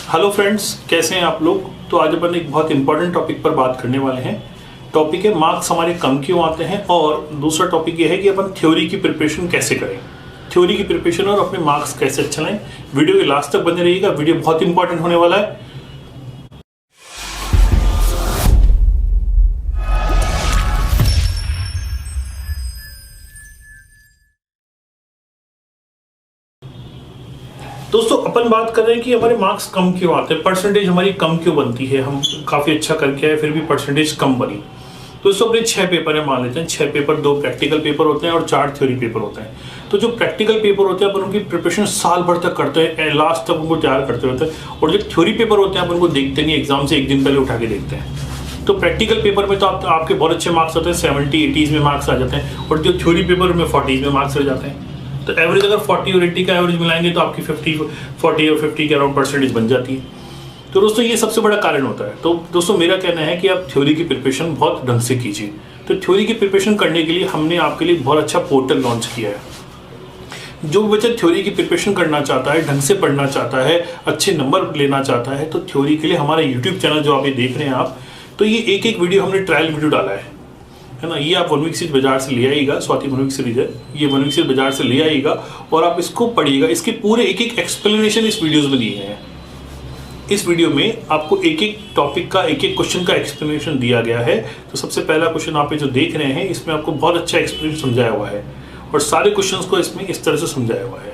Hello friends, कैसे हैं आप लोग। तो आज अपन एक बहुत इंपॉर्टेंट टॉपिक पर बात करने वाले हैं। टॉपिक है मार्क्स हमारे कम क्यों आते हैं, और दूसरा टॉपिक ये है कि अपन थ्योरी की प्रिपरेशन कैसे करें, थ्योरी की प्रिपरेशन और अपने मार्क्स कैसे अच्छे लाएं। वीडियो के लास्ट तक बने रहिएगा, वीडियो बहुत इंपॉर्टेंट होने वाला है। दोस्तों, अपन बात कर रहे हैं कि हमारे मार्क्स कम क्यों आते हैं, परसेंटेज हमारी कम क्यों बनती है। हम काफ़ी अच्छा करके आए फिर भी परसेंटेज कम बनी। तो दोस्तों, अपने 6 पेपर है, मान लेते हैं 6 पेपर, 2 प्रैक्टिकल पेपर होते हैं और 4 थ्योरी पेपर होते हैं। तो जो प्रैक्टिकल पेपर होते हैं अपन उनकी प्रिपरेशन साल भर तक करते हैं, लास्ट तक उनको तैयार करते होते हैं। और जो थ्योरी पेपर होते हैं अपन उनको देखते नहीं, एग्जाम से एक दिन पहले उठा के देखते हैं। तो प्रैक्टिकल पेपर में तो आपके बहुत अच्छे मार्क्स आते हैं, 70-80 में मार्क्स आ जाते हैं, और जो थ्योरी पेपर में 40 में मार्क्स रह जाते हैं। तो एवरेज अगर 40 और 80 का एवरेज मिलाएंगे तो आपकी 40 और 50 के अराउंड परसेंटेज बन जाती है। तो दोस्तों, ये सबसे बड़ा कारण होता है। तो दोस्तों, मेरा कहना है कि आप थ्योरी की प्रिपरेशन बहुत ढंग से कीजिए। तो थ्योरी की प्रिपरेशन करने के लिए हमने आपके लिए बहुत अच्छा पोर्टल लॉन्च किया है। जो बच्चा थ्योरी की प्रिपरेशन करना चाहता है, ढंग से पढ़ना चाहता है, अच्छे नंबर लेना चाहता है, तो थ्योरी के लिए हमारा यूट्यूब चैनल जो आप ये देख रहे हैं आप, तो ये एक वीडियो हमने ट्रायल वीडियो डाला है ना। ये आप वन वीक सीरीज बाजार से ले आइएगा, स्वाति वन वीक सीरीज है, ये वन वीक सीरीज बाजार से ले आइएगा और आप इसको पढ़िएगा। इसके पूरे एक एक्सप्लेनेशन इस वीडियोस में दिए हैं। इस वीडियो में आपको एक टॉपिक का एक क्वेश्चन का एक्सप्लेनेशन दिया गया है। तो सबसे पहला क्वेश्चन आप जो देख रहे हैं, इसमें आपको बहुत अच्छा एक्सप्लेनेशन समझाया हुआ है और सारे क्वेश्चंस को इसमें इस तरह से समझाया हुआ है।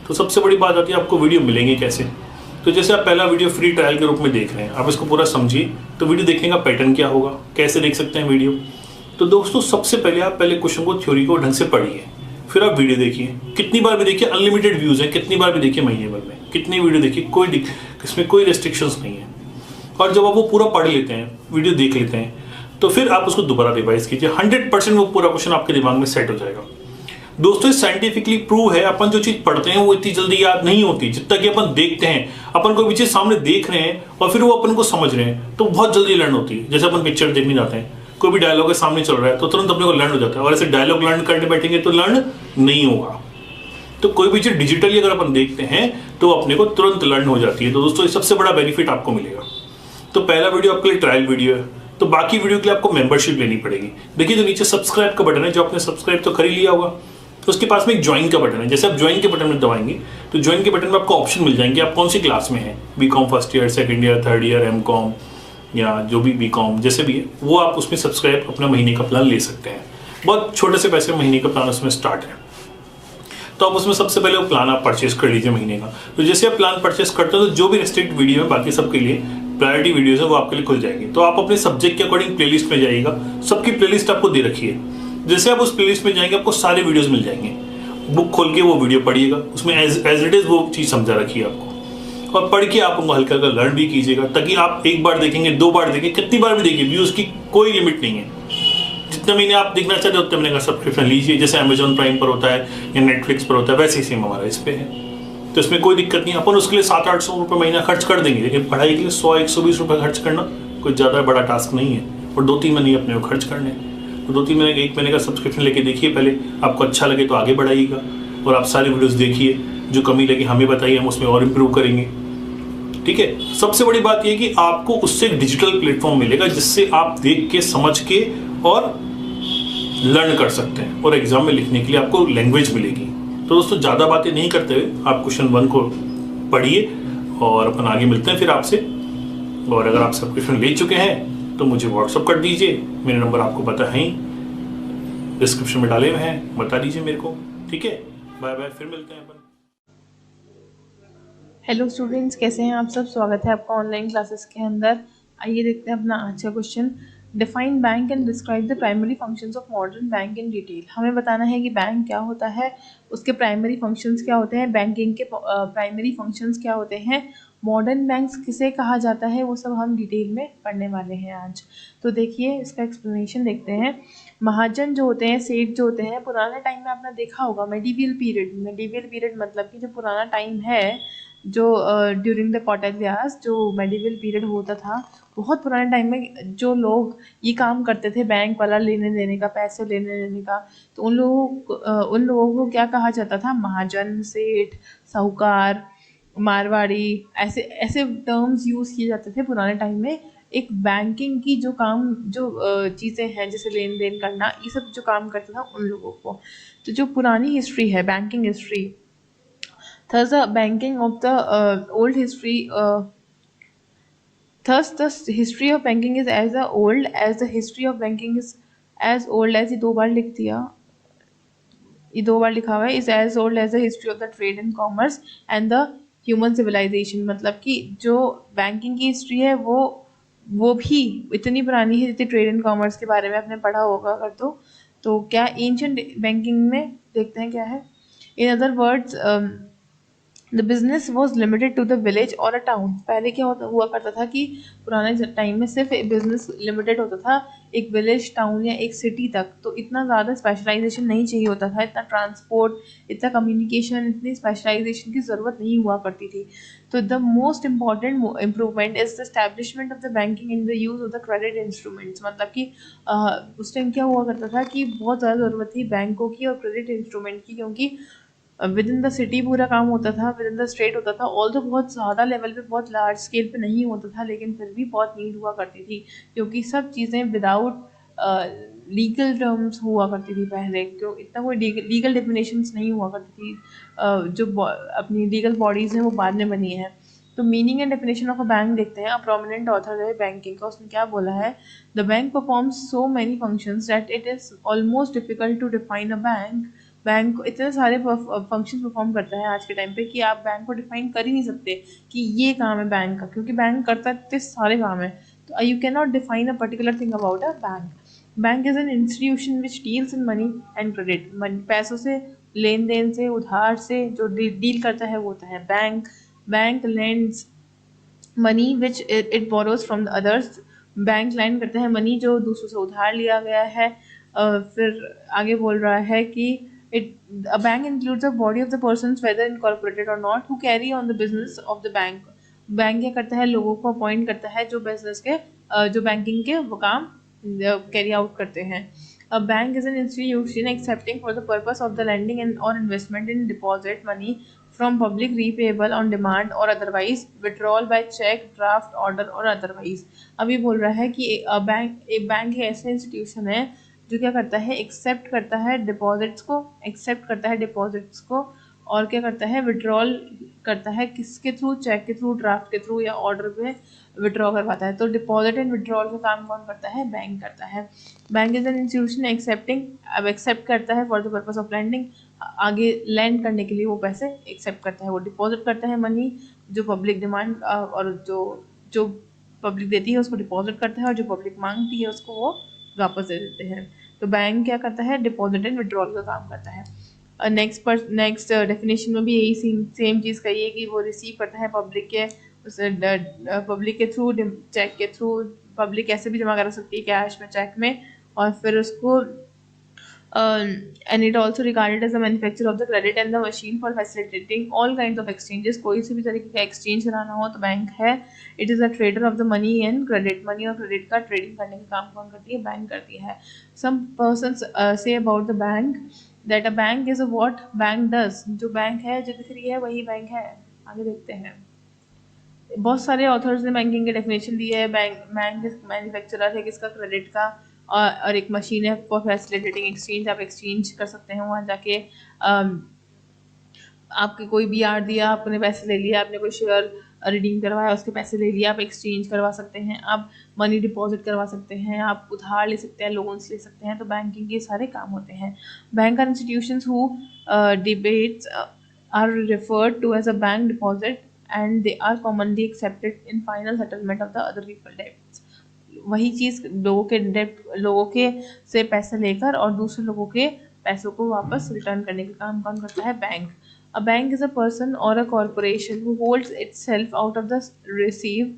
तो सबसे बड़ी बात आती है, आपको वीडियो मिलेंगे कैसे। तो जैसे आप पहला वीडियो फ्री ट्रायल के रूप में देख रहे हैं, आप इसको पूरा समझिए। तो वीडियो देखने का पैटर्न क्या होगा, कैसे देख सकते हैं वीडियो। तो दोस्तों, सबसे पहले आप पहले क्वेश्चन को, थ्योरी को ढंग से पढ़िए, फिर आप वीडियो देखिए। कितनी बार भी देखिए, अनलिमिटेड व्यूज है, कितनी बार भी देखिए, महीने भर में कितनी वीडियो देखिए, इसमें कोई रेस्ट्रिक्शंस नहीं है। और जब आप वो पूरा पढ़ लेते हैं, वीडियो देख लेते हैं, तो फिर आप उसको दोबारा रिवाइज कीजिए। 100% वो पूरा क्वेश्चन आपके दिमाग में सेट हो जाएगा। दोस्तों, साइंटिफिकली प्रूव है, अपन जो चीज पढ़ते हैं वो इतनी जल्दी याद नहीं होती। जितना कि अपन देखते हैं, अपन कोई भी चीज सामने देख रहे हैं और फिर वो अपन को समझ रहे हैं, तो बहुत जल्दी लर्न होती है। जैसे अपन पिक्चर देखने जाते हैं, कोई भी डायलॉग के सामने चल रहा है तो तुरंत अपने को लर्न हो जाता है, और ऐसे डायलॉग लर्न करने बैठेंगे तो लर्न नहीं होगा। तो कोई भी चीज डिजिटली अगर अपन देखते हैं तो अपने को तुरंत लर्न हो जाती है। तो दोस्तों, ये सबसे बड़ा बेनिफिट आपको मिलेगा। तो पहला वीडियो आपके लिए ट्रायल वीडियो है, तो बाकी वीडियो के लिए आपको मेंबरशिप लेनी पड़ेगी। देखिए, जो नीचे सब्सक्राइब का बटन है, जो आपने सब्सक्राइब तो कर ही लिया होगा, तो उसके पास में एक ज्वाइन का बटन है। जैसे आप ज्वाइन के बटन में दबाएंगे तो ज्वाइन के बटन में आपको ऑप्शन मिल जाएंगे, आप कौन सी क्लास में हैं, B Com first year, second year, third year, M Com या जो भी बीकॉम जैसे भी है, वो आप उसमें सब्सक्राइब अपना महीने का प्लान ले सकते हैं। बहुत छोटे से पैसे महीने का प्लान उसमें स्टार्ट है। तो आप उसमें सबसे पहले वो प्लान आप परचेज कर लीजिए महीने का। तो जैसे आप प्लान परचेज करते हो तो जो भी रेस्ट्रिक्ट वीडियो है, बाकी सबके लिए प्रायोरिटी वीडियोस है, वो आपके लिए खुल जाएंगे। तो आप अपने सब्जेक्ट के अकॉर्डिंग प्लेलिस्ट में जाइएगा, सबकी प्लेलिस्ट आपको दे रखी है। जैसे आप उस प्लेलिस्ट में जाएंगे, आपको सारे वीडियोस मिल जाएंगे। बुक खोल के वो वीडियो पढ़िएगा, उसमें एज इट इज वो चीज़ समझा रखी है आपको, और पढ़ के आप उनको हल्का हल्का लर्न भी कीजिएगा। ताकि आप एक बार देखेंगे, 2 बार देखेंगे, कितनी बार भी देखिए, व्यूज़ की कोई लिमिट नहीं है। जितना महीने आप देखना चाहते हो उतने महीने का सब्सक्रिप्शन लीजिए। जैसे अमेजॉन प्राइम पर होता है या नेटफ्लिक्स पर होता है, वैसे ही सेम हमारा इस पे है। तो इसमें कोई दिक्कत नहीं। अपन उसके लिए 700-800 रुपये महीना खर्च कर देंगे, लेकिन पढ़ाई के लिए 100-120 रुपये खर्च करना कोई ज़्यादा बड़ा टास्क नहीं है, और 2-3 महीने अपने को खर्च करने। तो 2-3 महीने, 1 महीने का सब्सक्रिप्शन लेके देखिए पहले, आपको अच्छा लगे तो आगे बढ़ाइएगा, और आप सारी वीडियोस देखिए। जो कमी लगी हमें बताइए, हम उसमें और इम्प्रूव करेंगे। ठीक है। सबसे बड़ी बात यह कि आपको उससे एक डिजिटल प्लेटफॉर्म मिलेगा, जिससे आप देख के, समझ के और लर्न कर सकते हैं, और एग्जाम में लिखने के लिए आपको लैंग्वेज मिलेगी। तो दोस्तों, ज़्यादा बातें नहीं करते हुए आप क्वेश्चन 1 को पढ़िए, और अपन आगे मिलते हैं फिर आपसे। और अगर आप सब्सक्रिप्शन ले चुके हैं तो मुझे व्हाट्सअप कर दीजिए, मेरे नंबर आपको पता है ही, डिस्क्रिप्शन में डाले हुए हैं, बता दीजिए मेरे को। ठीक है, बाय बाय, फिर मिलते हैं अपन। हेलो स्टूडेंट्स, कैसे हैं आप सब। स्वागत है आपका ऑनलाइन क्लासेस के अंदर। आइए देखते हैं अपना आज का question. Define bank and describe the primary functions of modern bank in detail. हमें बताना है कि बैंक क्या होता है, उसके प्राइमरी फंक्शंस क्या होते हैं, बैंकिंग के प्राइमरी फंक्शंस क्या होते हैं, मॉडर्न बैंक्स किसे कहा जाता है, वो सब हम डिटेल में पढ़ने वाले हैं आज। तो देखिए, इसका एक्सप्लेनेशन देखते हैं। महाजन जो होते हैं, सेठ जो होते हैं, पुराने टाइम में आपने देखा होगा मेडिवल पीरियड मतलब कि जो पुराना टाइम है, जो ड्यूरिंग द कौटिल्यास जो मेडिवल पीरियड होता था, बहुत पुराने टाइम में जो लोग ये काम करते थे, बैंक वाला लेने देने का, पैसे लेने देने का, तो उन लोगों को क्या कहा जाता था, महाजन, सेठ, साहूकार। मारवाड़ी, ऐसे ऐसे टर्म्स यूज़ किए जाते थे पुराने टाइम में। एक बैंकिंग की जो काम जो चीज़ें हैं जैसे लेन देन करना, ये सब जो काम करता था उन लोगों को। तो जो पुरानी हिस्ट्री है banking history, thus the banking of the old history thus the history of banking is as old as the history of banking is as old as, ये दो बार लिख दिया, ये दो बार लिखा हुआ है, is as old as the history of the trade and commerce and the human civilisation. मतलब कि जो बैंकिंग की हिस्ट्री है वो भी इतनी पुरानी है जितनी ट्रेड एंड कॉमर्स के बारे में आपने पढ़ा होगा अगर तो क्या एंशियंट बैंकिंग में देखते हैं क्या है। In other words the business was limited to the village और अ टाउन। पहले क्या हुआ करता था कि पुराने टाइम में सिर्फ बिजनेस लिमिटेड होता था एक विलेज, टाउन या एक सिटी तक। तो इतना ज़्यादा स्पेशलाइजेशन नहीं चाहिए होता था, इतना ट्रांसपोर्ट, इतना कम्युनिकेशन, इतनी स्पेशलाइजेशन की ज़रूरत नहीं हुआ करती थी। तो the most important improvement is the establishment of the banking in the use of the credit instruments. मतलब कि उस टाइम क्या हुआ करता था कि बहुत ज़्यादा ज़रूरत थी बैंकों की और क्रेडिट इंस्ट्रूमेंट की, क्योंकि विद इन द सिटी पूरा काम होता था, विद इन द स्टेट होता था। ऑल तो बहुत ज़्यादा लेवल पे, बहुत लार्ज स्केल पे नहीं होता था, लेकिन फिर भी बहुत नीड हुआ करती थी, क्योंकि सब चीज़ें विदाउट लीगल टर्म्स हुआ करती थी पहले। क्यों इतना कोई लीगल डेफिनेशंस नहीं हुआ करती थी। जो अपनी लीगल बॉडीज़ हैं वो बाद में बनी है। तो meaning and definition of a bank देखते हैं। अ प्रोमिनेंट ऑथर है बैंकिंग का, उसने क्या बोला है, the bank performs so many functions that it is almost difficult to define a bank. Bank इतने सारे फंक्शन परफॉर्म करता है आज के टाइम पे कि आप बैंक को डिफाइन कर ही नहीं सकते कि ये काम है बैंक का, क्योंकि बैंक करता इतने सारे काम है। तो you can not define a particular thing about a bank. Bank is an institution which deals in money and credit. पैसों से, लेन देन से, उधार से जो डील करता है वो होता है bank. Bank lends money which it borrows from the others. Bank land करता है मनी जो दूसरों से उधार लिया गया है। फिर आगे बोल रहा है कि it a bank includes a body of the persons whether incorporated or not who carry on the business of the bank. Bank क्या करता है, लोगों को अपॉइंट करता है जो बिजनेस के जो बैंकिंग के वो काम कैरी आउट करते हैं। A bank is an institution accepting for the purpose of the lending and or investment in deposit money from public repayable on demand or otherwise withdrawal by check, draft order और otherwise। अभी बोल रहा है कि एक bank ऐसा institution है जो क्या करता है, एक्सेप्ट करता है डिपॉजिट्स को, एक्सेप्ट करता है डिपॉजिट्स को, और क्या करता है, विड्रॉल करता है किसके थ्रू, चेक के थ्रू, ड्राफ्ट के थ्रू या ऑर्डर पे विड्रॉ करवाता है। तो डिपॉजिट एंड विड्रॉल का काम कौन करता है, बैंक करता है। Bank is an institution accepting, अब एक्सेप्ट करता है for the purpose of lending, आगे लैंड करने के लिए वो पैसे एक्सेप्ट करता है। वो डिपॉजिट करता है मनी जो पब्लिक डिमांड और जो पब्लिक देती है उसको डिपॉजिट करता है, और जो पब्लिक मांगती है उसको वो वापस दे देते हैं। तो बैंक क्या करता है, डिपॉजिट एंड विड्रॉल का काम करता है। नेक्स्ट डेफिनेशन में भी यही सेम चीज़ कही है कि वो रिसीव करता है पब्लिक के पब्लिक के थ्रू, चेक के थ्रू। पब्लिक कैसे भी जमा करा सकती है, कैश में, चेक में, और फिर उसको and it also regarded as the manufacturer of the credit and the machine for facilitating all kinds of exchanges। कोई से भी तरीके का एक्सचेंज कराना हो तो बैंक है। It is a trader of the money and credit. Money और क्रेडिट का ट्रेडिंग करने का काम कौन करती है, बैंक करती है। सम पर्सन्स से about the bank that a bank is a what bank does. जो बैंक है जो दिख रही है वही बैंक है। आगे देखते हैं, बहुत सारे ऑथर्स ने बैंकिंग की डेफिनेशन दी है। बैंक मैन्युफैक्चरर है किसका, क्रेडिट का, और एक मशीन है फॉर फैसिलिटेटिंग एक्सचेंज। आप एक्सचेंज कर सकते हैं वहाँ जाके। आपके कोई बी आर दिया, आपने पैसे ले लिया, आपने कोई शेयर रिडीम करवाया, उसके पैसे ले लिया, आप एक्सचेंज करवा सकते हैं, आप मनी डिपॉजिट करवा सकते हैं, आप उधार ले सकते हैं, लोन्स ले सकते हैं। तो बैंकिंग के सारे काम होते हैं। Bank are institutions who debts are referred to as a bank deposit and they are commonly accepted in final settlement of the other people debts। वही चीज़ लोगों के से पैसे लेकर और दूसरे लोगों के पैसों को वापस रिटर्न करने का काम कौन करता है, bank. A bank is a person or a corporation who holds itself out of the receive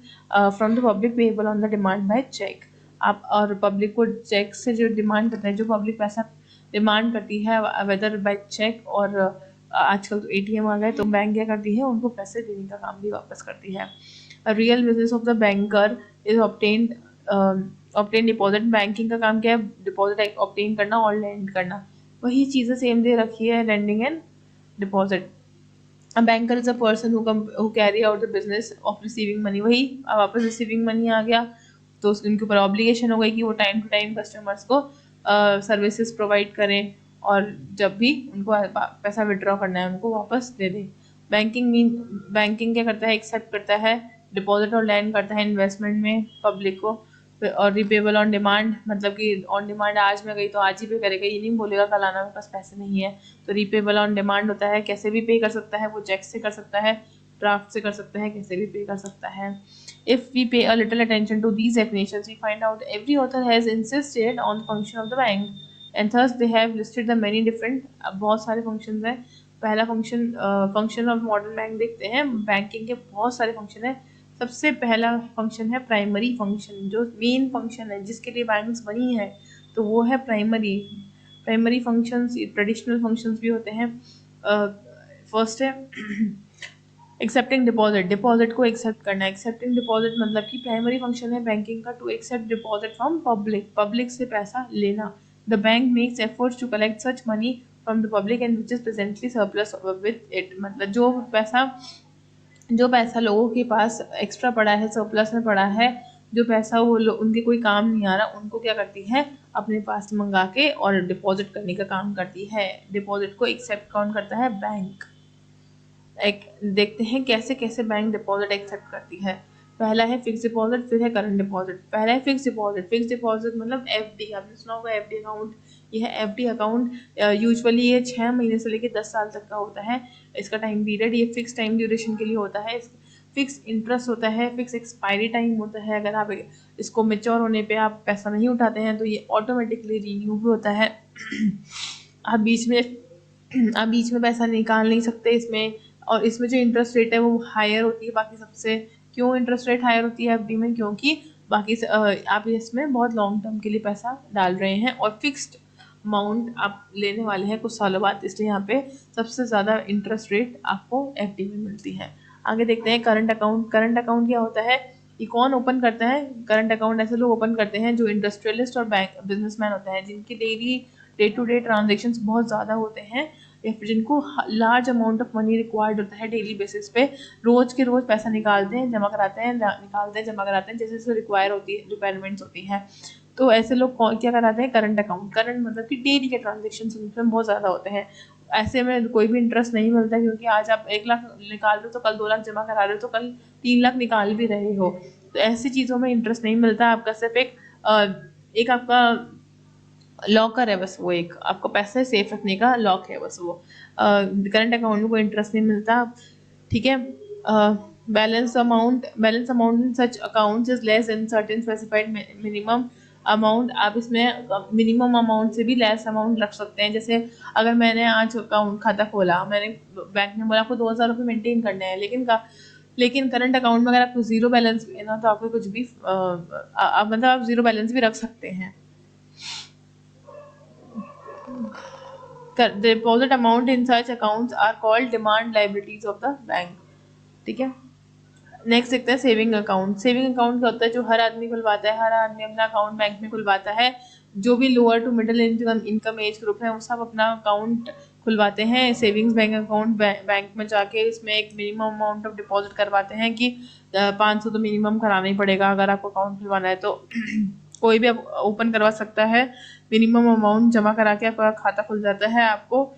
from the public payable on the demand by check। आप और पब्लिक को चेक से जो डिमांड करते हैं, जो पब्लिक पैसा डिमांड करती है वेदर बाय चेक और आजकल तो एटीएम आ गए, तो बैंक क्या करती है, उनको पैसे देने का काम भी वापस करती है। Real business of the banker is obtain deposit. Banking का काम क्या है, डिपॉजिट ऑब्टेन करना और लैंड करना। वही चीज़ें सेम दे रखी है, lending and deposit. A banker is a person who carry out the business of receiving money। वही अब वापस रिसीविंग मनी आ गया, तो उनके ऊपर ऑब्लिगेशन हो गई कि वो टाइम टू टाइम कस्टमर्स को सर्विसेज प्रोवाइड करें, और जब भी उनको पैसा विड्रॉ करना है उनको वापस दे दें। बैंकिंग क्या करता है, एक्सेप्ट करता है डिपॉजिट और लैंड करता है इन्वेस्टमेंट में पब्लिक को। और रिपेबल ऑन डिमांड, मतलब कि ऑन डिमांड आज मैं गई तो आज ही पे करेगा, ये नहीं बोलेगा कल आना मेरे पास पैसे नहीं है। तो रिपेबल ऑन डिमांड होता है, कैसे भी पे कर सकता है, वो चेक से कर सकता है, ड्राफ्ट से कर सकता है, कैसे भी पे कर सकता है। If we pay a little attention to these definitions, we find out every author has insisted on the function of the bank, and thus they have listed the many different, अब बहुत सारे functions हैं। पहला function of modern bank देखते हैं। Banking के बहुत सारे फंक्शन है। सबसे पहला फंक्शन है प्राइमरी फंक्शन, जो मेन फंक्शन है जिसके लिए बैंक्स बनी है, तो वो है प्राइमरी फंक्शंस। ट्रेडिशनल फंक्शंस भी होते हैं। फर्स्ट है एक्सेप्टिंग डिपॉजिट, डिपॉजिट को एक्सेप्ट करना। एक्सेप्टिंग डिपॉजिट मतलब कि प्राइमरी फंक्शन है बैंकिंग का to accept deposit from public से पैसा लेना। The bank makes efforts to collect such money from the public and which is presently surplus with it, मतलब जो पैसा लोगों के पास एक्स्ट्रा पड़ा है, सरप्लस में पड़ा है, जो पैसा वो उनके कोई काम नहीं आ रहा, उनको क्या करती है, अपने पास मंगा के और डिपॉजिट करने का काम करती है। डिपॉजिट को एक्सेप्ट कौन करता है, बैंक। देखते हैं कैसे कैसे बैंक डिपॉजिट एक्सेप्ट करती है। पहला है फिक्स डिपॉजिट, फिर है करंट डिपॉजिट। पहला है फिक्स डिपॉजिट। फिक्स डिपॉजिट मतलब एफडी, आपने सुना होगा एफडी अकाउंट। यह है एफडी अकाउंट। यूजुअली ये 6 महीने से लेकर 10 साल तक का होता है इसका टाइम पीरियड। ये फिक्स टाइम ड्यूरेशन के लिए होता है। फिक्स इंटरेस्ट होता है, फिक्स एक्सपायरी टाइम होता है। अगर आप इसको मेच्योर होने पे आप पैसा नहीं उठाते हैं तो ये ऑटोमेटिकली रिन्यू भी होता है। आप बीच में पैसा निकाल नहीं सकते इसमें। और इसमें जो इंटरेस्ट रेट है वो हायर होती है बाकी सबसे। क्यों इंटरेस्ट रेट हायर होती है एफडी में, क्योंकि बाकी से आप इसमें बहुत लॉन्ग टर्म के लिए पैसा डाल रहे हैं और फिक्स्ड अमाउंट आप लेने वाले हैं कुछ सालों बाद, इसलिए यहाँ पे सबसे ज़्यादा इंटरेस्ट रेट आपको एफडी में मिलती है। आगे देखते हैं करंट अकाउंट। करंट अकाउंट क्या होता है, ये कौन ओपन करता है करंट अकाउंट? ऐसे लोग ओपन करते हैं जो इंडस्ट्रियलिस्ट और बिजनेसमैन होते हैं, जिनकी डे टू डे ट्रांजेक्शंस बहुत ज़्यादा होते हैं, या फिर जिनको large amount of money required होता है डेली बेसिस पे। रोज के रोज पैसा निकालते हैं, जमा कराते हैं, निकालते हैं, जमा कराते हैं, जैसे जैसे रिक्वायरमेंट्स होती हैं। तो ऐसे लोग क्या कराते हैं, करंट अकाउंट। करंट मतलब कि डेली के ट्रांजेक्शन उनमें बहुत ज़्यादा होते हैं। ऐसे में कोई भी इंटरेस्ट नहीं मिलता, क्योंकि आज आप 1 लाख निकाल रहे हो तो कल 2 लाख जमा करा रहे हो तो कल 3 लाख निकाल भी रहे हो। तो ऐसी चीज़ों में इंटरेस्ट नहीं मिलता। आपका सिर्फ एक आपका लॉकर है बस, वो एक आपको पैसे सेफ रखने का लॉक है बस वो। करंट अकाउंट में कोई इंटरेस्ट नहीं मिलता, ठीक है। Balance amount in such accounts is less in certain specified minimum amount. आप इसमें मिनिमम अमाउंट से भी लेस अमाउंट रख सकते हैं। जैसे अगर मैंने आज अकाउंट खाता खोला, मैंने बैंक ने बोला आपको 2000 रुपये मेंटेन करने हैं, लेकिन करंट अकाउंट में अगर आपको जीरो बैलेंस भी है ना, तो आपको कुछ भी मतलब आप जीरो बैलेंस भी रख सकते हैं। Deposit amount in such accounts are called demand liabilities of the bank, ठीक है। नेक्स्ट देखते हैं सेविंग अकाउंट। सेविंग अकाउंट क्या होता है, जो हर आदमी खुलवाता है। हर आदमी अपना अकाउंट बैंक में खुलवाता है। जो भी lower to middle income age group है वो सब अपना अकाउंट खुलवाते हैं सेविंग्स बैंक अकाउंट बैंक में जाके। इसमें एक मिनिमम अमाउंट ऑफ डिपॉजिट करवाते हैं कि 500 तो मिनिमम कराना ही पड़ेगा अगर आपको अकाउंट खुलवाना है तो। कोई भी ओपन करवा सकता है, मिनिमम अमाउंट जमा करा के आपका खाता खुल जाता है। आपको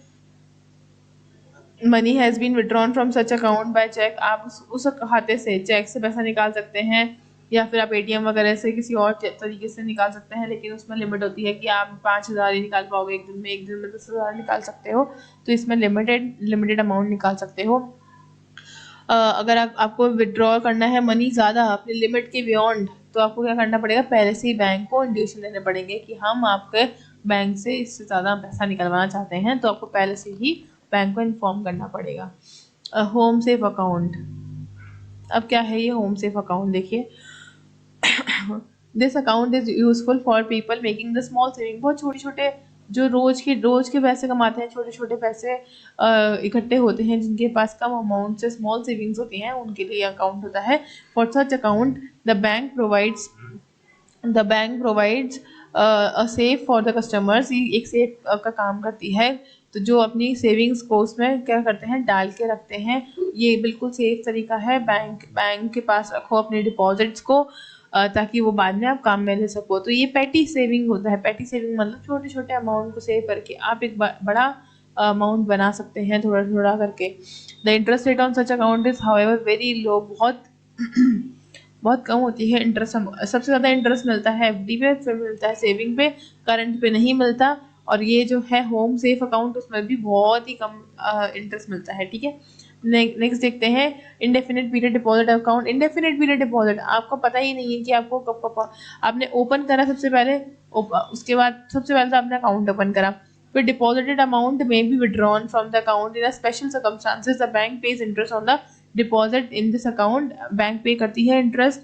money has been withdrawn from such account by cheque. आप उस खाते से चेक से पैसा निकाल सकते हैं, या फिर आप एटीएम वगैरह से किसी और तरीके से निकाल सकते हैं, लेकिन उसमें लिमिट होती है कि आप 5000 ही निकाल पाओगे एक दिन में 10,000 निकाल सकते हो। तो इसमें लिमिटेड अमाउंट निकाल सकते हो। अगर आपको विड्रॉ करना है मनी ज़्यादा अपनी लिमिट के बियॉन्ड, तो आपको क्या करना पड़ेगा, पहले से ही बैंक को इंडिकेशन देने पड़ेंगे कि हम आपके बैंक से इससे ज़्यादा पैसा निकलवाना चाहते हैं, तो आपको पहले से ही बैंक को इन्फॉर्म करना पड़ेगा। Home safe account. अब क्या है ये होम सेफ अकाउंट, देखिए। This account is useful for people making the small saving. बहुत छोटे जो रोज के पैसे कमाते हैं, छोटे पैसे इकट्ठे होते हैं, जिनके पास कम अमाउंट से स्मॉल सेविंग्स होती हैं, उनके लिए अकाउंट होता है। For such account the bank provides a safe for the customers. एक सेफ का काम करती है तो जो अपनी सेविंग्स को उसमें क्या करते हैं, डाल के रखते हैं। ये बिल्कुल सेफ तरीका है। बैंक के पास रखो अपने डिपॉजिट्स को, ताकि वो बाद में आप काम में ले सको। तो ये पैटी सेविंग होता है। पैटी सेविंग मतलब छोटे छोटे अमाउंट को सेव करके आप एक बड़ा अमाउंट बना सकते हैं थोड़ा थोड़ा करके। The interest rate on such account is however very low, बहुत बहुत कम होती है इंटरेस्ट। सबसे ज़्यादा इंटरेस्ट मिलता है एफडी पे, फिर मिलता है सेविंग पे, करंट पे नहीं मिलता। और ये जो है होम सेफ अकाउंट, उसमें भी बहुत ही कम इंटरेस्ट मिलता है। ठीक है, नेक्स्ट देखते हैं indefinite period deposit account. Indefinite period deposit, आपको पता ही नहीं है कि आपको कब कब आपने ओपन करा सबसे पहले, उसके बाद सबसे पहले तो आपने अकाउंट ओपन करा, फिर डिपॉजिटेड अमाउंट में be withdrawn from the account in a special circumstances the bank page interest on the deposit in this account. Bank पे करती है इंटरेस्ट,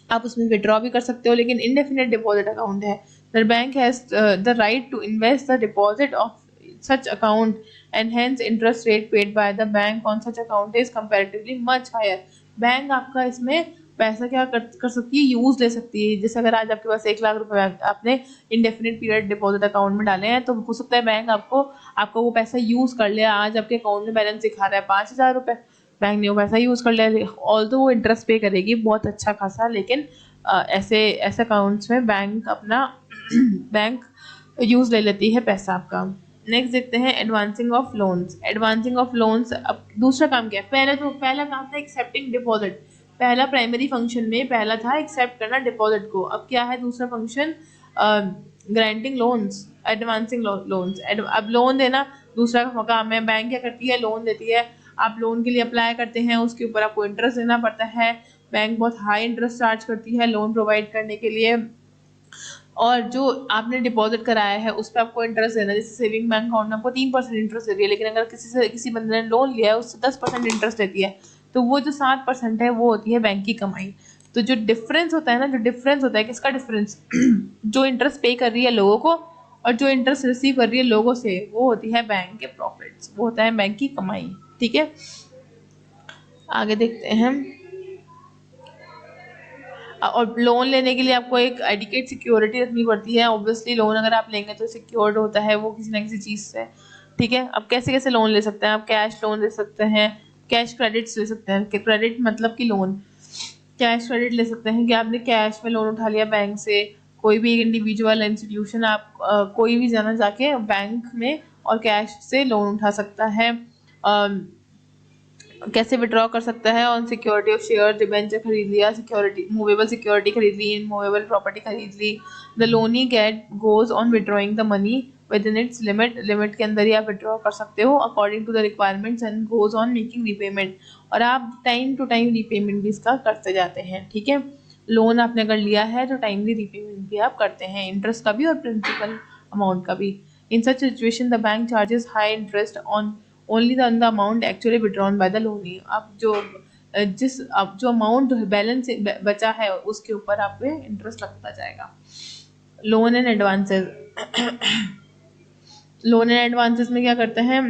आप उसमें विड्रॉ भी कर सकते हो, लेकिन इंडेफिनिट डिपॉजिट अकाउंट है। The bank has the right to invest the deposit of such account and hence interest rate paid by the bank on such account is comparatively much higher। Bank आपका इसमें पैसा क्या कर सकती है, use ले सकती है। जैसे अगर आज आपके पास 1 लाख रुपए आपने इंडेफिनिट पीरियड डिपॉजिट अकाउंट में डाले हैं, तो हो सकता है बैंक आपको वो पैसा यूज कर लिया। आज आपके अकाउंट में बैलेंस दिखा रहा है 5,000 रुपए, बैंक ने वो पैसा यूज कर लिया, ऑल्दो वो इंटरेस्ट पे करेगी बहुत अच्छा खासा, लेकिन ऐसे अकाउंट्स में बैंक यूज ले लेती है पैसा आपका। नेक्स्ट देखते हैं advancing of loans. Advancing of loans, अब दूसरा काम क्या है? पहला काम था एक्सेप्टिंग डिपॉजिट। पहला प्राइमरी फंक्शन में पहला था एक्सेप्ट करना डिपॉजिट को। अब क्या है दूसरा function? Granting loans, advancing loans. अब लोन देना दूसरा काम है। बैंक क्या करती है? लोन देती है। आप लोन के लिए अप्लाई करते हैं, उसके ऊपर आपको इंटरेस्ट देना पड़ता है। बैंक बहुत हाई इंटरेस्ट चार्ज करती है लोन प्रोवाइड करने के लिए, और जो आपने डिपॉजिट कराया है उस पर आपको इंटरेस्ट देना। जैसे सेविंग बैंक अकाउंट में आपको 3% इंटरेस्ट दे रही है, लेकिन अगर किसी बंदे ने लोन लिया है उससे 10% इंटरेस्ट देती है, तो वो जो 7% है वो होती है बैंक की कमाई। तो जो डिफरेंस होता है किसका डिफरेंस? जो इंटरेस्ट पे कर रही है लोगों को और जो इंटरेस्ट रिसीव कर रही है लोगों से, वो होती है बैंक के प्रॉफिट्स, वो होता है बैंक की कमाई। ठीक है, आगे देखते हैं। और लोन लेने के लिए आपको एक एडिकेट सिक्योरिटी रखनी पड़ती है। ऑब्वियसली लोन अगर आप लेंगे तो सिक्योर्ड होता है वो किसी ना किसी चीज़ से। ठीक है, अब कैसे लोन ले सकते हैं? आप कैश लोन ले सकते हैं, कैश क्रेडिट्स ले सकते हैं। क्रेडिट मतलब कि लोन, कैश क्रेडिट ले सकते हैं कि आपने कैश में लोन उठा लिया बैंक से। कोई भी इंडिविजुअल इंस्टीट्यूशन आप कोई भी जाके बैंक में और कैश से लोन उठा सकता है। कैसे विड्रॉ कर सकता है? On security of share, debenture खरीद लिया, सिक्योरिटी मूवेबल सिक्योरिटी खरीद ली, इनमूवेबल प्रॉपर्टी खरीद ली। The loanee gets goes on withdrawing the money within its limit के अंदर ही आप विड्रॉ कर सकते हो according to the requirements and goes on making repayment. और आप टाइम टू टाइम रीपेमेंट भी इसका करते जाते हैं। ठीक है, लोन आपने अगर लिया है तो टाइमली रीपेमेंट भी आप करते हैं, इंटरेस्ट का भी और प्रिंसिपल अमाउंट का भी। In such situation the bank charges high interest on only the amount actually withdrawn by the loanee. अब जो अमाउंट बैलेंस बचा है उसके ऊपर आप पे इंटरेस्ट लगता जाएगा। Loan and advances. Loan and advances में क्या करते हैं?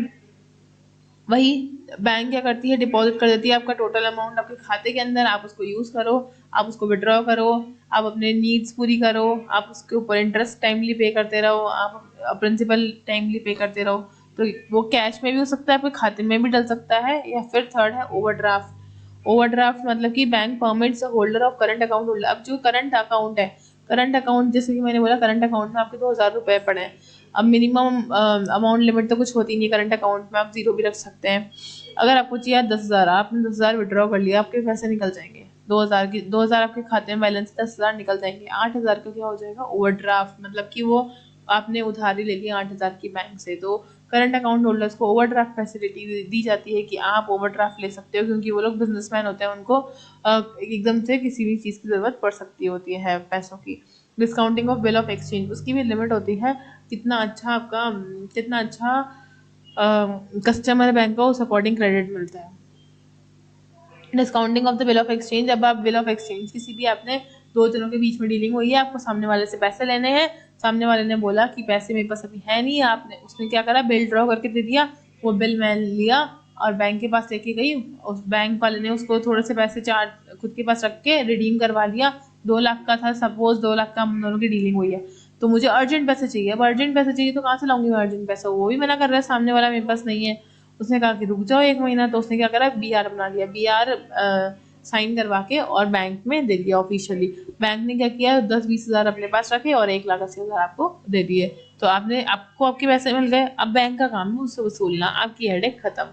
वही बैंक क्या करती है? डिपॉजिट कर देती है आपका टोटल अमाउंट आपके खाते के अंदर, आप उसको यूज़ करो, आप उसको विड्रॉ करो, आप अपने नीड्स पूरी करो, आप उसके ऊपर इंटरेस्ट टाइमली पे करते रहो, आप प्रिंसिपल टाइमली पे करते रहो। तो वो कैश में भी हो सकता है, आपके खाते में भी डल सकता है, या फिर थर्ड है ओवरड्राफ्ट। ओवरड्राफ्ट मतलब कि bank permits holder of current account holder. अब जो करंट अकाउंट है, करंट अकाउंट जैसे कि मैंने बोला करंट अकाउंट में आपके 2,000 रुपये पड़े हैं। अब मिनिमम अमाउंट लिमिट तो कुछ होती नहीं करंट अकाउंट में, आप जीरो भी रख सकते हैं। अगर आपको चाहिए 10,000, आपने 10,000 विड्रॉ कर लिया, आपके पैसे निकल जाएंगे 2,000 आपके खाते में बैलेंस 10,000 निकल जाएंगे। 8,000 का क्या हो जाएगा? ओवरड्राफ्ट, मतलब कि वो आपने उधारी ले ली 8,000 की बैंक से। तो करंट अकाउंट होल्डर्स को ओवरड्राफ्ट फैसिलिटी दी जाती है कि आप ओवरड्राफ्ट ले सकते हो, क्योंकि वो लोग बिजनेसमैन होते हैं, उनको एकदम से किसी भी चीज़ की ज़रूरत पड़ सकती होती है पैसों की। Discounting of bill of exchange, उसकी भी लिमिट होती है, कितना अच्छा कस्टमर बैंक का उस अकॉर्डिंग क्रेडिट मिलता है। Discounting of the bill of exchange, अब आप बिल ऑफ एक्सचेंज किसी भी आपने दो जनों के बीच में डीलिंग हुई है, आपको सामने वाले से पैसे लेने हैं, सामने वाले ने बोला कि पैसे मेरे पास अभी है नहीं, उसने क्या करा? बिल ड्रॉ करके दे दिया। वो बिल मैं लिया और बैंक के पास लेके गई, उस बैंक वाले ने उसको थोड़े से पैसे चार्ज खुद के पास रख के रिडीम करवा लिया। 2 लाख का था, सपोज 2 लाख का हम दोनों की डीलिंग हुई है। तो मुझे अर्जेंट पैसे चाहिए। अब अर्जेंट पैसे चाहिए तो कहाँ से लाऊंगी मैं अर्जेंट पैसा? वो भी मना कर रहा है सामने वाला, मेरे पास नहीं है। उसने कहा कि रुक जाओ 1 महीना। तो उसने क्या करा, BR बना दिया। BR साइन करवा के और बैंक में दे दिया ऑफिशियली। बैंक ने क्या किया, 10-20 हज़ार अपने पास रखे और 1,80,000 आपको दे दिए। तो आपको आपके पैसे मिल गए। अब बैंक का काम है उससे वसूलना, आपकी हेडेक खत्म।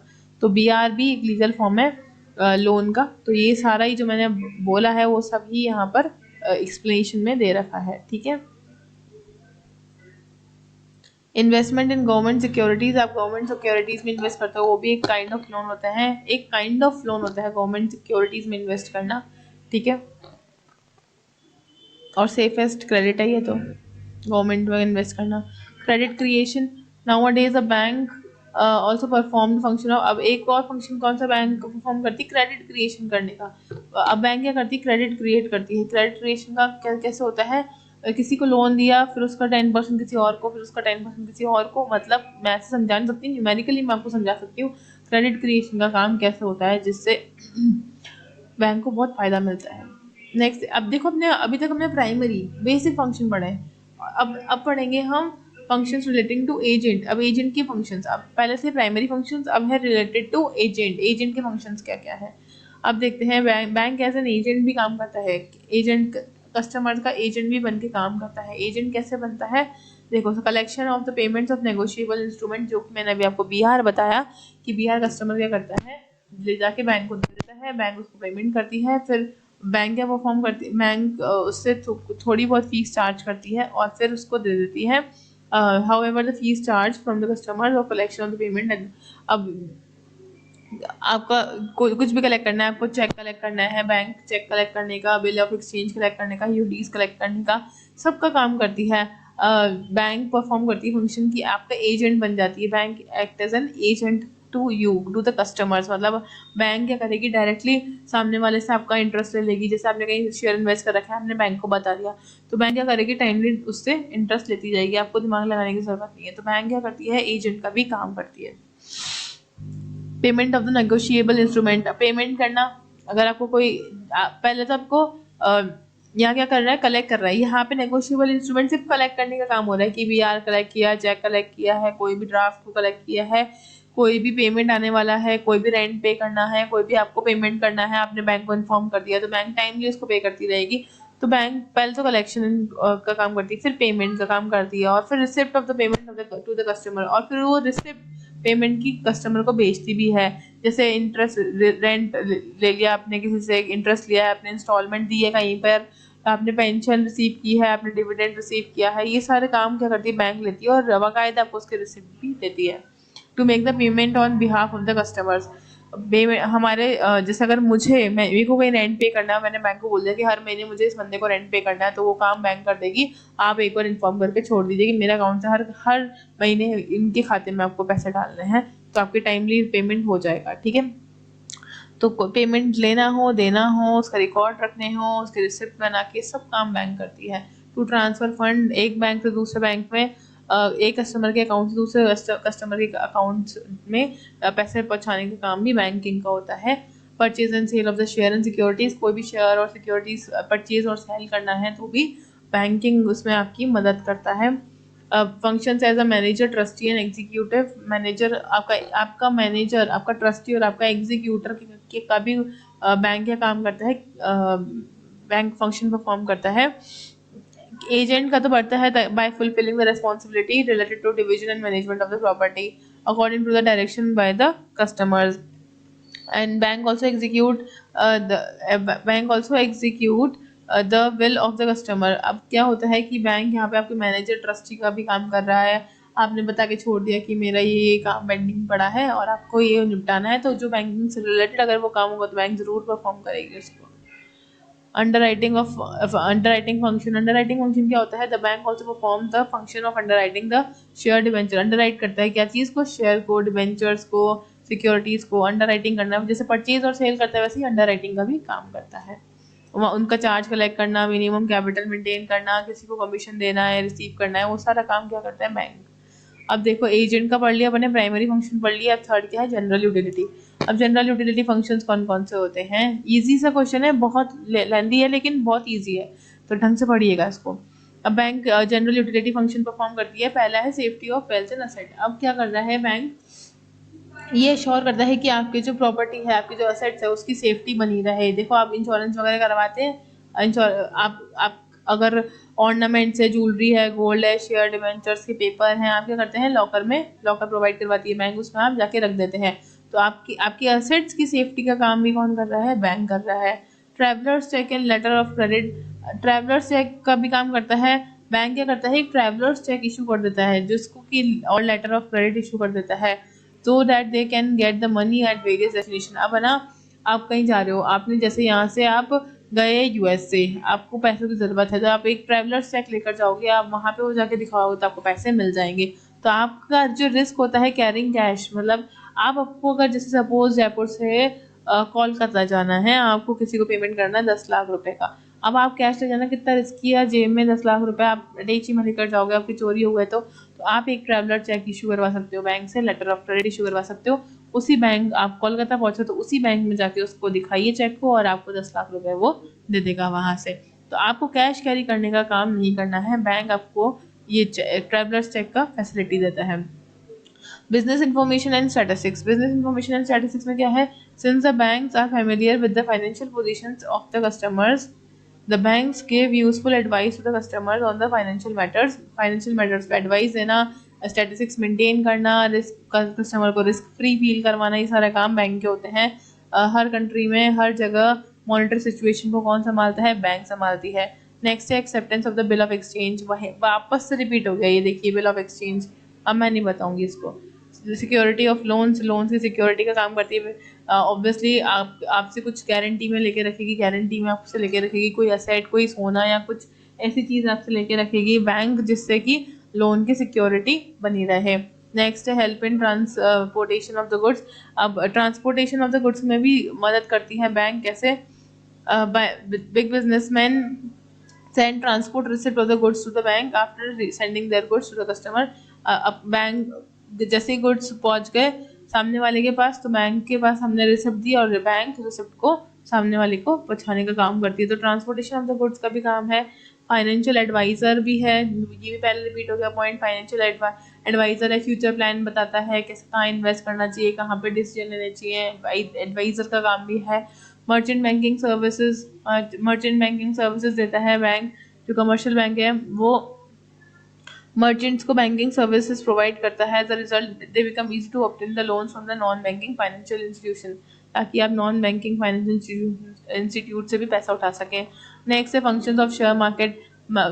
तो BR भी एक लीगल फॉर्म है लोन का। तो ये सारा ही जो मैंने बोला है वो सब ही यहाँ पर एक्सप्लेनेशन में दे रखा है, ठीक है। इन्वेस्टमेंट इन गवर्नमेंट सिक्योरिटीज, आप गवर्नमेंट सिक्योरिटीज में इन्वेस्ट करते हो, वो भी एक काइंड ऑफ लोन होता है। एक काइंड ऑफ लोन होता है गवर्नमेंट सिक्योरिटीज में इन्वेस्ट करना, ठीक है। और सेफेस्ट क्रेडिट है ये तो, गवर्नमेंट में इन्वेस्ट करना। Credit creation, now a days a bank also perform function of, अब एक और फंक्शन कौन सा बैंक परफॉर्म करती है, क्रेडिट क्रिएशन करने का। अब बैंक क्या करती है, क्रेडिट क्रिएट करती है। क्रेडिट क्रिएशन का कैसे होता है, किसी को लोन दिया, फिर उसका 10% किसी और को, फिर उसका 10% किसी और को। मतलब मैं ऐसे समझा नहीं सकती, न्यूमेरिकली मैं आपको समझा सकती हूँ क्रेडिट क्रिएशन का काम कैसे होता है, जिससे बैंक को बहुत फायदा मिलता है। नेक्स्ट, अब देखो अपने अभी तक हमने प्राइमरी बेसिक फंक्शन पढ़े हैं। अब पढ़ेंगे हम फंक्शंस रिलेटिंग टू एजेंट। अब एजेंट के फंक्शंस, अब पहले से प्राइमरी फंक्शंस, अब है रिलेटेड टू एजेंट। एजेंट के फंक्शंस क्या क्या है अब देखते हैं। बैंक एज एन एजेंट भी काम करता है। एजेंट कस्टमर का एजेंट भी बन के काम करता है। एजेंट कैसे बनता है, देखो, collection of the payments of negotiable instrument, जो कि मैंने अभी आपको BR बताया कि BR कस्टमर क्या करता है, ले जाके बैंक को दे देता है, बैंक उसको पेमेंट करती है। फिर बैंक क्या परफॉर्म करती है, बैंक उससे थोड़ी बहुत फीस चार्ज करती है और फिर उसको दे देती है। however the fees charged from the customer or collection of the payment। अब आपका कुछ भी कलेक्ट करना है, आपको चेक कलेक्ट करना है, बैंक चेक कलेक्ट करने का, बिल ऑफ एक्सचेंज कलेक्ट करने का, यूडीज कलेक्ट करने का, सबका काम करती है बैंक। परफॉर्म करती है फंक्शन की आपका एजेंट बन जाती है। Bank act as an agent to you, to the customers. मतलब बैंक क्या करेगी, डायरेक्टली सामने वाले से आपका इंटरेस्ट ले लेगी। जैसे आपने कहीं शेयर इन्वेस्ट कर रखा है, आपने बैंक को बता दिया, तो बैंक क्या करेगी, टाइमली उससे इंटरेस्ट लेती जाएगी, आपको दिमाग लगाने की जरूरत नहीं है। तो बैंक क्या करती है, एजेंट का भी काम करती है। Payment of the negotiable instrument, payment करना। अगर आपको कोई पहले तो आपको यहाँ क्या कर रहा है, कलेक्ट कर रहा है। यहाँ पे नेगोशिएबल इंस्ट्रूमेंट सिर्फ कलेक्ट करने का काम हो रहा है कि BR कलेक्ट किया, चेक कलेक्ट किया है, कोई भी ड्राफ्ट को कलेक्ट किया है, कोई भी पेमेंट आने वाला है, कोई भी रेंट पे करना है, कोई भी आपको पेमेंट करना है, आपने बैंक को इन्फॉर्म कर दिया तो बैंक टाइमली उसको पे करती रहेगी। तो बैंक पहले तो कलेक्शन का काम करती है, फिर पेमेंट का काम करती है, और फिर receipt of the payment to the customer, और फिर वो रिसिप्ट पेमेंट की कस्टमर को बेचती भी है। जैसे इंटरेस्ट, रेंट ले लिया आपने किसी से, इंटरेस्ट लिया है आपने, इंस्टॉलमेंट दी है कहीं पर, आपने पेंशन रिसीव की है, आपने डिविडेंड रिसीव किया है, ये सारे काम क्या करती है, बैंक लेती है और बाकायदा आपको उसके रिसिप्ट भी देती है। To make the payment on behalf of the customers, हमारे जैसे अगर मेरे को कहीं रेंट पे करना है, मैंने बैंक को बोल दिया कि हर महीने मुझे इस बंदे को रेंट पे करना है, तो वो काम बैंक कर देगी। आप एक बार इन्फॉर्म करके छोड़ दीजिए कि मेरे अकाउंट से हर महीने इनके खाते में आपको पैसे डालने हैं, तो आपकी टाइमली पेमेंट हो जाएगा, ठीक है। तो पेमेंट लेना हो, देना हो, उसका रिकॉर्ड रखने हो, उसके रिसिप्ट बना के, सब काम बैंक करती है। टू ट्रांसफर फंड एक बैंक से दूसरे बैंक में, एक कस्टमर के अकाउंट से दूसरे कस्टमर के अकाउंट में पैसे पहुंचाने का काम भी बैंकिंग का होता है। Purchase and sale of the share and securities, कोई भी शेयर और सिक्योरिटीज परचेज और सेल करना है तो भी बैंकिंग उसमें आपकी मदद करता है। Functions as a manager, trustee and executive. Manager आपका मैनेजर, आपका ट्रस्टी और आपका एग्जीक्यूटर का भी बैंक क्या काम करता है, बैंक फंक्शन परफॉर्म करता है। एजेंट का तो बढ़ता है by fulfilling the responsibility related to division and management of the property according to the direction by the customers. And bank also execute the will of the customer. अब क्या होता है कि बैंक यहाँ पे आपके मैनेजर, ट्रस्टी का भी काम कर रहा है। आपने बता के छोड़ दिया कि मेरा ये काम पेंडिंग पड़ा है और आपको ये निपटाना है, तो जो बैंकिंग से रिलेटेड अगर वो काम होगा तो बैंक जरूर परफॉर्म करेगी उसको। अंडरराइटिंग फंक्शन, अंडरराइटिंग फंक्शन क्या होता है, the bank also perform the function of underwriting the share debenture. Underwrite करता है क्या चीज़ को, शेयर को, डिवेंचर्स को, सिक्योरिटीज को अंडरराइटिंग करना। जैसे परचेज और सेल करता है वैसे ही अंडरराइटिंग का भी काम करता है। उनका चार्ज कलेक्ट करना, मिनिमम कैपिटल मेंटेन करना, किसी को कमीशन देना है, रिसीव करना है, वो सारा काम क्या करता है, बैंक। अब देखो, एजेंट का पढ़ लिया अपने, प्राइमरी फंक्शन पढ़ लिया। अब थर्ड क्या है, जनरल यूटिलिटी। अब जनरल यूटिलिटी फंक्शंस कौन कौन से होते हैं, इजी सा क्वेश्चन है, बहुत लेंदी है लेकिन बहुत इजी है, तो ढंग से पढ़िएगा इसको। अब bank general utility function perform करती है। पहला है safety of wealth and asset. अब क्या कर रहा है बैंक, ये एश्योर करता है कि आपकी जो प्रॉपर्टी है, आपकी जो असेट्स है, उसकी सेफ्टी बनी रहे। देखो आप इंश्योरेंस वगैरह करवाते हैं, आप अगर ऑर्नामेंट्स है, ज्वेलरी है, गोल्ड है, शेयर डिवेंचर्स के पेपर हैं, आप क्या करते हैं, लॉकर प्रोवाइड करवाती है बैंक, उसमें आप जाके रख देते हैं। तो आपकी आपकी असेट्स की सेफ्टी का काम भी कौन कर रहा है, बैंक कर रहा है। Travellers cheque and later of credit, travellers cheque का भी काम करता है बैंक। क्या करता है, एक ट्रैवलर्स चेक इशू कर देता है जिसको कि, और लेटर ऑफ क्रेडिट इशू कर देता है, so that they can get the money at various destination। अब है ना, आप कहीं जा रहे हो, आपने जैसे यहाँ से आप गए यूएस से, आपको पैसों की ज़रूरत है, तो आप एक ट्रैवलर्स चेक लेकर जाओगे, आप वहाँ पे वो जाके दिखाओगे तो आपको पैसे मिल जाएंगे। तो आपका जो रिस्क होता है कैरिंग कैश, मतलब आपको अगर जैसे सपोज जयपुर से कोलकाता जाना है, आपको किसी को पेमेंट करना है 10 लाख रुपए का, अब आप कैश ले जाना कितना रिस्की है, जेब में 10 लाख रुपए आप डेची में लेकर जाओगे, आपकी चोरी हो गए तो आप एक ट्रैवलर चेक इशू करवा सकते हो बैंक से, लेटर ऑफ क्रेडिट इशू करवा सकते हो। उसी बैंक, आप कोलकाता पहुंचे तो उसी बैंक में जाके उसको दिखाइए चेक को, और आपको 10 लाख रुपए वो दे देगा वहां से। तो आपको कैश कैरी करने का काम नहीं करना है, बैंक आपको ये ट्रैवलर्स चेक का फैसिलिटी देता है। Business information and statistics, business information and statistics में क्या है, since the banks are familiar with the financial positions of the customers, the banks give useful advice to the customers on the financial matters पे advice देना, statistics maintain करना, risk customer को risk free feel करवाना, ये सारा काम bank के होते हैं। हर कंट्री में हर जगह मॉनिटर सिचुएशन को कौन संभालता है, बैंक संभालती है। नेक्स्ट है acceptance of the bill of exchange, वही वापस से रिपीट हो गया ये देखिए, बिल ऑफ एक्सचेंज, अब मैं नहीं बताऊंगी इसको। सिक्योरिटी ऑफ लोन्स, लोन्स की सिक्योरिटी का काम करती है। ऑब्वियसली आपसे कुछ गारंटी में लेके रखेगी, गारंटी में आपसे लेके रखेगी कोई असेट, कोई सोना या कुछ ऐसी चीज़ आपसे लेके रखेगी बैंक, जिससे कि लोन की सिक्योरिटी बनी रहे। नेक्स्ट है help in transportation of the goods. अब ट्रांसपोर्टेशन ऑफ द गुड्स में भी मदद करती है बैंक, कैसे, big businessman send transport receipt of the goods to the bank after sending their goods to the customer। अब बैंक जैसे ही गुड्स पहुंच गए सामने वाले के पास, तो बैंक के पास हमने रिसिप्ट दी और बैंक रिसिप्ट को सामने वाले को पहुंचाने का काम करती है। तो ट्रांसपोर्टेशन ऑफ द गुड्स का भी काम है। फाइनेंशियल एडवाइजर भी है, ये भी पहले रिपीट हो गया पॉइंट। फाइनेंशियल एडवाइजर है, फ्यूचर प्लान बताता है कैसे, कहाँ इन्वेस्ट करना चाहिए, कहाँ पे डिसीजन लेने चाहिए, एडवाइजर का काम भी है। मर्चेंट बैंकिंग सर्विसेज देता है बैंक। जो कमर्शियल बैंक है वो मर्चेंट्स को बैंकिंग सर्विसेज प्रोवाइड करता है। As a result they become easy to obtain the loans from the non banking financial institution, ताकि आप नॉन बैंकिंग फाइनेंशियल इंस्टीट्यूट से भी पैसा उठा सकें। नेक्स्ट है functions of share market.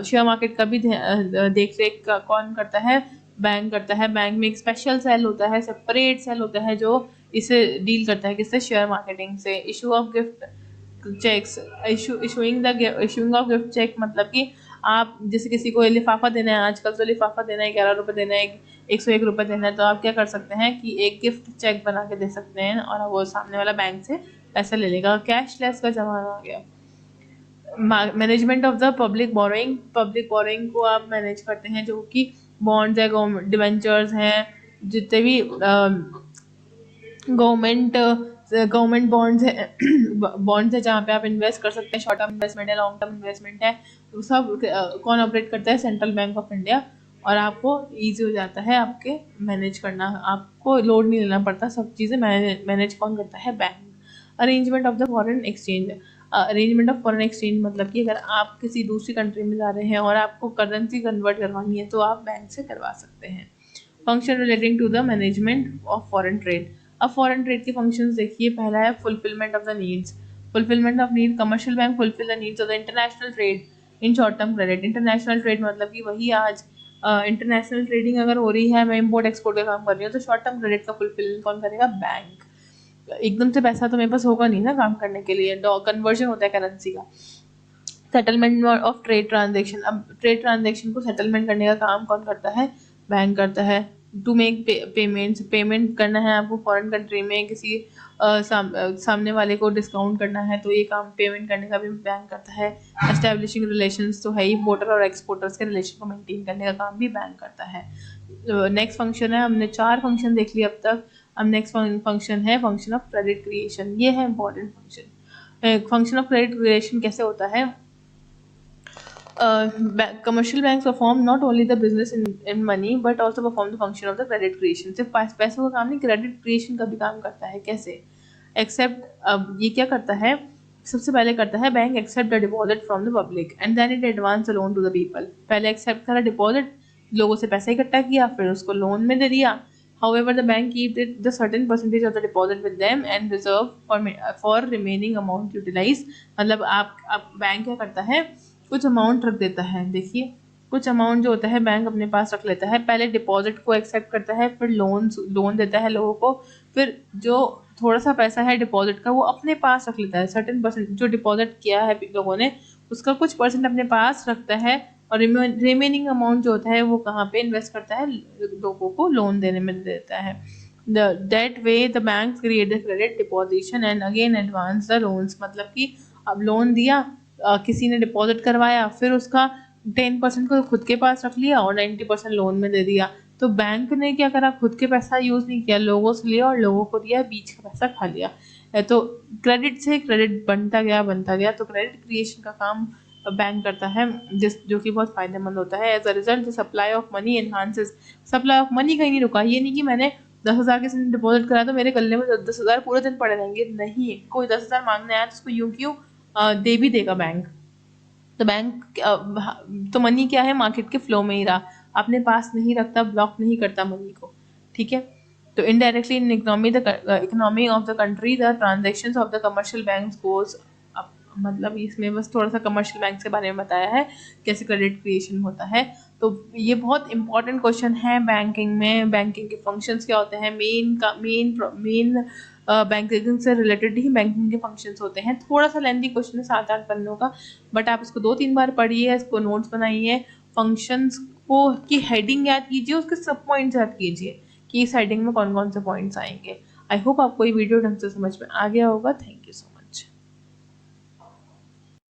Share market का भी देख रेख कौन करता है, बैंक करता है। बैंक में एक स्पेशल सेल होता है, सेपरेट सेल होता है जो इसे डील करता है, किससे, शेयर मार्केटिंग से। Issue of gift cheques, issuing of gift cheque मतलब कि आप जैसे किसी को लिफाफा देना है, आजकल तो लिफाफा देना है, 11 रुपये देना है, 101 रुपये देना है, तो आप क्या कर सकते हैं कि एक गिफ्ट चेक बना के दे सकते हैं और वो सामने वाला बैंक से पैसा ले लेगा। कैशलेस का जमाना आ गया। Management of the public borrowing, public borrowing को आप मैनेज करते हैं, जो कि बॉन्ड्स है, गवर्नमेंट डिवेंचर्स हैं, जितने भी गवर्नमेंट बॉन्ड्स है जहाँ पे आप इन्वेस्ट कर सकते हैं, शॉर्ट टर्म इन्वेस्टमेंट है, लॉन्ग टर्म इन्वेस्टमेंट है, तो सब कौन ऑपरेट करता है, सेंट्रल बैंक ऑफ इंडिया। और आपको इजी हो जाता है आपके मैनेज करना, आपको लोड नहीं लेना पड़ता, सब चीज़ें मैनेज कौन करता है, bank. Arrangement of the foreign exchange, arrangement of foreign exchange मतलब कि अगर आप किसी दूसरी कंट्री में जा रहे हैं और आपको करेंसी कन्वर्ट करवानी है तो आप बैंक से करवा सकते हैं। Function relating to the management of foreign trade. अब फॉरेन ट्रेड के फंक्शंस देखिए, पहला है fulfilment of the needs. Fulfilment of need, commercial bank fulfil the needs of the international trade in short term credit. International trade मतलब कि वही आज international trading अगर हो रही है, मैं इम्पोर्ट एक्सपोर्ट का काम कर रही हूँ, तो शॉर्ट टर्म क्रेडिट का फुलफिल कौन करेगा, बैंक। एकदम से पैसा तो मेरे पास होगा नहीं ना काम करने के लिए, कन्वर्जन होता है करेंसी का। सेटलमेंट ऑफ ट्रेड ट्रांजेक्शन, अब ट्रेड ट्रांजेक्शन को सेटलमेंट करने का काम कौन करता है, बैंक करता है। टू मेक पेमेंट्स, पेमेंट करना है आपको फॉरेन कंट्री में, किसी सामने वाले को डिस्काउंट करना है, तो ये काम पेमेंट करने का भी बैंक करता है। एस्टेब्लिशिंग रिलेशंस, तो है ही, इम्पोर्टर और एक्सपोर्टर्स के रिलेशन को मेंटेन करने का काम भी बैंक करता है। नेक्स्ट फंक्शन है, हमने 4 फंक्शन देख लिए अब तक। अब नेक्स्ट फंक्शन है फंक्शन ऑफ क्रेडिट क्रिएशन, ये है important function. Function of credit creation कैसे होता है, commercial banks perform not only the business in money but also perform the function of the credit creation. सिर्फ पैसों का काम नहीं, क्रेडिट क्रिएशन का भी काम करता है. कैसे? एक्सेप्ट, अब ये क्या करता है? सबसे पहले करता है bank accept the deposit from the public and then it advance the loan to the people. पहले एक्सेप्ट करा डिपॉजिट, लोगों से पैसा इकट्ठा किया, फिर उसको लोन में दे दिया. However, the bank keeps the certain percentage of the deposit with them and reserve for remaining amount utilized. मतलब आप बैंक क्या करता है, कुछ अमाउंट रख देता है. देखिए, कुछ अमाउंट जो होता है बैंक अपने पास रख लेता है. पहले डिपॉजिट को एक्सेप्ट करता है, फिर लोन देता है लोगों को, फिर जो थोड़ा सा पैसा है डिपॉजिट का वो अपने पास रख लेता है. सर्टेन परसेंट जो डिपॉजिट किया है लोगों ने उसका कुछ परसेंट अपने पास रखता है और रिमेनिंग अमाउंट जो होता है वो कहाँ पे इन्वेस्ट करता है, लोगों को लोन देने में देता है. That way the bank create the credit deposition and again advance the loans. मतलब कि अब लोन दिया, किसी ने डिपॉजिट करवाया, फिर उसका 10% को खुद के पास रख लिया और 90% लोन में दे दिया. तो बैंक ने क्या करा, खुद के पैसा यूज़ नहीं किया, लोगों से लिया और लोगों को दिया, बीच का पैसा खा लिया. तो क्रेडिट से क्रेडिट बनता गया. तो क्रेडिट क्रिएशन का काम बैंक करता है, जो कि बहुत फायदेमंद होता है. As a result the supply of money enhances. Supply of money कहीं नहीं रुका. ये नहीं कि मैंने 10,000 किसी ने डिपॉजिट करा तो मेरे गले में 10,000 पूरे दिन पड़े रहेंगे. नहीं, कोई 10,000 मांगने आया तो उसको यूं क्यों दे भी देगा बैंक. तो बैंक तो मनी क्या है, मार्केट के फ्लो में ही रहा, अपने पास नहीं रखता, ब्लॉक नहीं करता मनी को. ठीक है. तो indirectly in economy of the country the transactions of the commercial banks goes. मतलब इसमें बस थोड़ा सा कमर्शियल बैंक के बारे में बताया है, कैसे क्रेडिट क्रिएशन होता है. तो ये बहुत इंपॉर्टेंट क्वेश्चन है बैंकिंग में. बैंकिंग के फंक्शंस क्या होते हैं, मेन बैंकिंग से रिलेटेड ही बैंकिंग के फंक्शंस होते हैं. थोड़ा सा लेंथी क्वेश्चन है, 7-8 पन्नों का, बट आप इसको 2-3 बार पढ़िए, इसको नोट्स बनाइए, फंक्शंस को की हेडिंग याद कीजिए, उसके सब पॉइंट्स याद कीजिए कि इस हेडिंग में कौन कौन से पॉइंट्स आएंगे. आई होप आपको ये वीडियो ढंग से समझ में आ गया होगा. Thank you.